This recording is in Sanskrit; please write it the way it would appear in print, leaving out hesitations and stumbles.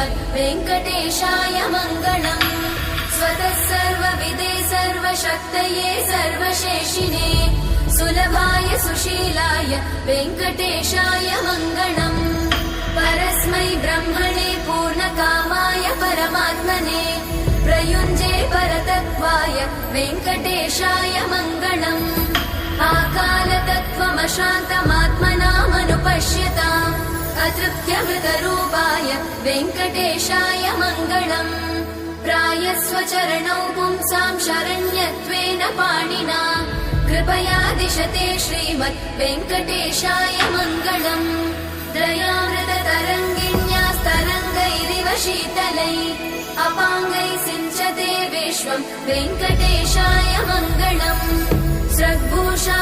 श्रीमद् वेङ्कटेशाय मङ्गलम्। स्वतः सर्वविदे सर्वशक्तये सर्वशेषिणे सुलभाय सुशीलाय वेङ्कटेशाय मङ्गलम्। परस्मै ब्रह्मणे पूर्णकामाय परमात्मने प्रयुञ्जे परतत्त्वाय वेङ्कटेशाय मङ्गलम्। आकालतत्त्वमशान्तमात्मनामनुपश्यताम् अतृप्त्यमृतरूपाय वेङ्कटेशाय मङ्गलम्। प्रायस्वचरणौ पुंसां शरण्यत्वेन पाणिना कृपया दिशते श्रीमद् वेङ्कटेशाय मङ्गलम्। दयामृततरङ्गिण्यास्तरङ्गैरिव शीतलै अपाङ्गै सिञ्चते विश्वं वेङ्कटेशाय मङ्गलम्। स्रग्भूषा